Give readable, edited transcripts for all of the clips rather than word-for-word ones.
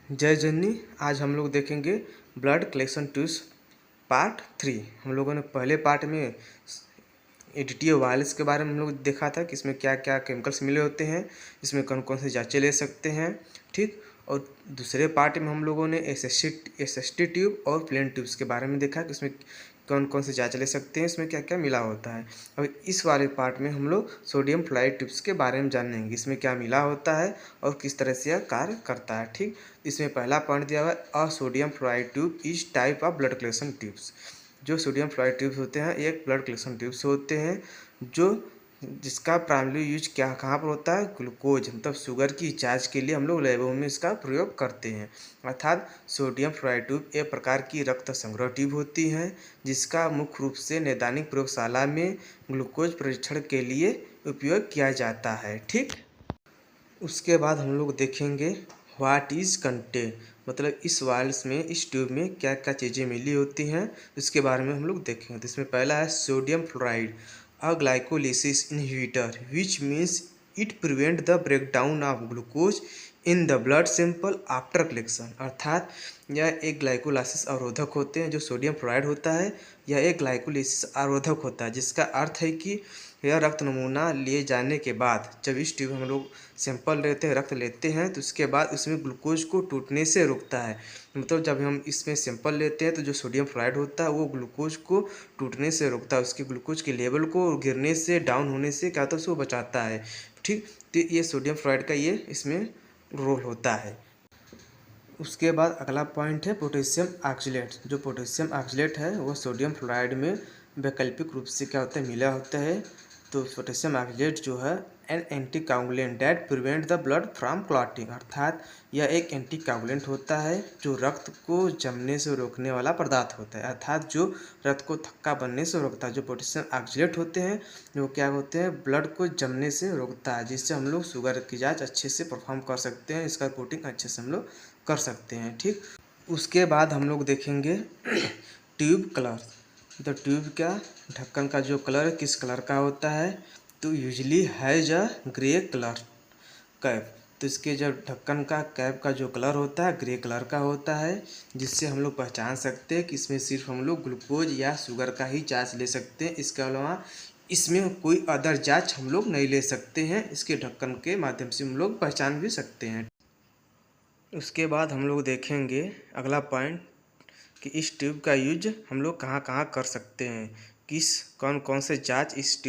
जय जननी। आज हम लोग देखेंगे ब्लड कलेक्शन ट्यूब्स पार्ट 3। हम लोगों ने पहले पार्ट में एडिटिव वायरस के बारे में हम लोग देखा था कि इसमें क्या क्या केमिकल्स मिले होते हैं, इसमें कौन कौन से जांचें ले सकते हैं, ठीक। और दूसरे पार्ट में हम लोगों ने एसएसटी ट्यूब और प्लेन ट्यूब्स के बारे में देखा कि इसमें कौन कौन से जांच ले सकते हैं, इसमें क्या क्या मिला होता है। अब इस वाले पार्ट में हम लोग सोडियम फ्लोराइड ट्यूब्स के बारे में जानेंगे, इसमें क्या मिला होता है और किस तरह से यह कार्य करता है, ठीक। इसमें पहला पॉइंट दिया हुआ है, a sodium fluoride tube is type of blood collection tubes. जो सोडियम फ्लोराइड ट्यूब्स होते हैं एक ब्लड कलेक्शन ट्यूब्स होते हैं जिसका प्राइमरी यूज क्या कहाँ पर होता है, ग्लूकोज मतलब शुगर की जांच के लिए हम लोग लैबों में इसका प्रयोग करते हैं। अर्थात सोडियम फ्लोराइड ट्यूब एक प्रकार की रक्त संग्रह ट्यूब होती हैं जिसका मुख्य रूप से नैदानिक प्रयोगशाला में ग्लूकोज परीक्षण के लिए उपयोग किया जाता है, ठीक। उसके बाद हम लोग देखेंगे व्हाट इज़ कंटेंट, मतलब इस वायरस में इस ट्यूब में क्या क्या चीज़ें मिली होती हैं उसके बारे में हम लोग देखेंगे। तो इसमें पहला है sodium fluoride a glycolysis inhibitor which means it prevent the breakdown of glucose in the blood sample after collection. अर्थात यह एक ग्लाइकोलाइसिस अवरोधक होते हैं। जो सोडियम फ्लोराइड होता है यह एक ग्लाइकोलिसिस अवरोधक होता है, जिसका अर्थ है कि यह रक्त नमूना लिए जाने के बाद जब इस ट्यूब हम लोग सैंपल लेते हैं, रक्त लेते हैं, तो उसके बाद उसमें ग्लूकोज को टूटने से रोकता है। मतलब जब हम इसमें सैंपल लेते हैं तो जो सोडियम फ्लोराइड होता है वो ग्लूकोज को टूटने से रोकता है, उसके ग्लूकोज के लेवल को गिरने से, डाउन होने से क्या होता है, उसको बचाता है, ठीक। तो ये सोडियम फ्लोराइड का ये इसमें रोल होता है। उसके बाद अगला पॉइंट है पोटेशियम ऑक्सलेट। जो पोटेशियम ऑक्सलेट है वो सोडियम फ्लोराइड में वैकल्पिक रूप से क्या होता है, मिला होता है। तो पोटेशियम ऑक्सलेट जो है an anti coagulant that prevent the blood from clotting. अर्थात यह एक एंटी कागुलेंट होता है जो रक्त को जमने से रोकने वाला पदार्थ होता है। अर्थात जो रक्त को थक्का बनने से रोकता है। जो पोटेशियम ऑक्सलेट होते हैं जो क्या होते हैं, ब्लड को जमने से रोकता है, जिससे हम लोग शुगर की जाँच अच्छे से परफॉर्म कर सकते हैं, इसका रिपोर्टिंग अच्छे से हम लोग कर सकते हैं, ठीक। उसके बाद हम लोग देखेंगे ट्यूब कलर। तो ट्यूब क्या ढक्कन का जो कलर किस कलर का होता है, तो usually has a grey colour cap. तो इसके जब ढक्कन का कैप का जो कलर होता है ग्रे कलर का होता है, जिससे हम लोग पहचान सकते हैं कि इसमें सिर्फ हम लोग ग्लूकोज या शुगर का ही जांच ले सकते हैं। इसके अलावा इसमें कोई अदर जांच हम लोग नहीं ले सकते हैं। इसके ढक्कन के माध्यम से हम लोग पहचान भी सकते हैं। उसके बाद हम लोग देखेंगे अगला पॉइंट कि इस ट्यूब का यूज हम लोग कहाँ कहाँ कर सकते हैं, कौन कौन से जांच इस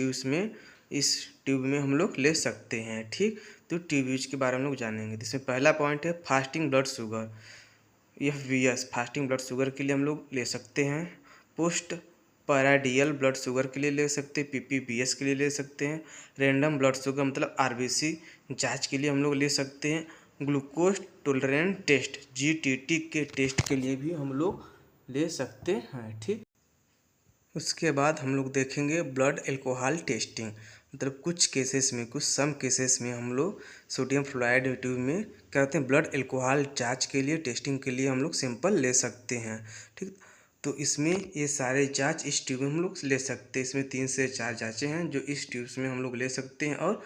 ट्यूब में हम लोग ले सकते हैं, ठीक। तो ट्यूब यूज के बारे में हम लोग जानेंगे। इसमें पहला पॉइंट है fasting blood sugar, FBS fasting blood sugar के लिए हम लोग ले सकते हैं। पोस्ट पैराडियल ब्लड शुगर के लिए ले सकते हैं, PPBS के लिए ले सकते हैं। रैंडम ब्लड शुगर मतलब RBC जांच के लिए हम लोग ले सकते हैं। ग्लूकोज टॉलरेंस टेस्ट GTT के टेस्ट के लिए भी हम लोग ले सकते हैं, ठीक। उसके बाद हम लोग देखेंगे ब्लड अल्कोहल टेस्टिंग, मतलब कुछ सम केसेस में हम लोग सोडियम फ्लोराइड ट्यूब में क्या कहते हैं ब्लड अल्कोहल जांच के लिए टेस्टिंग के लिए हम लोग सैंपल ले सकते हैं, ठीक। तो इसमें ये सारे जांच इस ट्यूब में हम लोग ले सकते हैं। इसमें 3 से 4 जांचें हैं जो इस ट्यूब्स में हम लोग ले सकते हैं और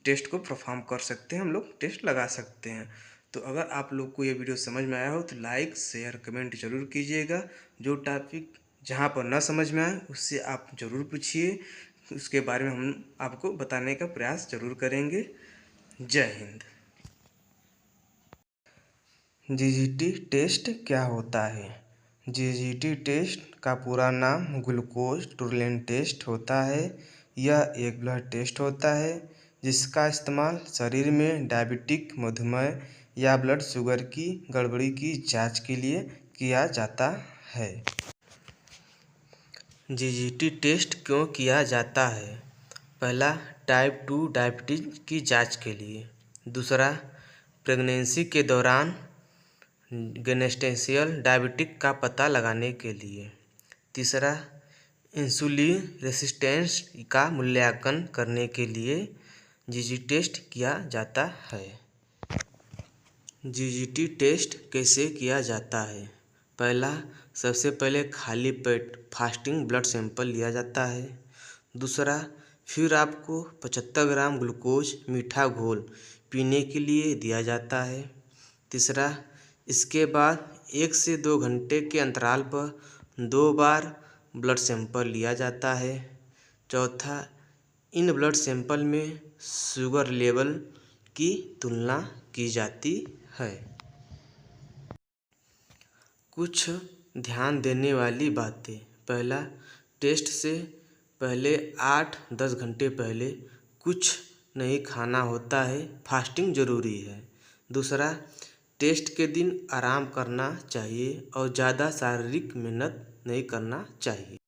टेस्ट को परफॉर्म कर सकते हैं, हम लोग टेस्ट लगा सकते हैं। तो अगर आप लोग को ये वीडियो समझ में आया हो तो लाइक शेयर कमेंट जरूर कीजिएगा। जो टॉपिक जहाँ पर ना समझ में आए उससे आप ज़रूर पूछिए, उसके बारे में हम आपको बताने का प्रयास ज़रूर करेंगे। जय हिंद। GGT टेस्ट क्या होता है? GGT टेस्ट का पूरा नाम ग्लूकोज टॉलरेंस टेस्ट होता है। यह एक ब्लड टेस्ट होता है जिसका इस्तेमाल शरीर में डायबिटिक, मधुमेह या ब्लड शुगर की गड़बड़ी की जांच के लिए किया जाता है। GGT टेस्ट क्यों किया जाता है? पहला, टाइप 2 डायबिटीज की जांच के लिए। दूसरा, प्रेगनेंसी के दौरान गेस्टेंशियल डायबिटिक का पता लगाने के लिए। तीसरा, इंसुलिन रेसिस्टेंस का मूल्यांकन करने के लिए GGT टेस्ट किया जाता है। GGT टेस्ट कैसे किया जाता है? पहला, सबसे पहले खाली पेट फास्टिंग ब्लड सैंपल लिया जाता है। दूसरा, फिर आपको 75 ग्राम ग्लूकोज मीठा घोल पीने के लिए दिया जाता है। तीसरा, इसके बाद 1 से 2 घंटे के अंतराल पर 2 बार ब्लड सैंपल लिया जाता है। चौथा, इन ब्लड सैंपल में शुगर लेवल की तुलना की जाती है। कुछ ध्यान देने वाली बातें। पहला, टेस्ट से पहले 8-10 घंटे पहले कुछ नहीं खाना होता है, फास्टिंग जरूरी है। दूसरा, टेस्ट के दिन आराम करना चाहिए और ज़्यादा शारीरिक मेहनत नहीं करना चाहिए।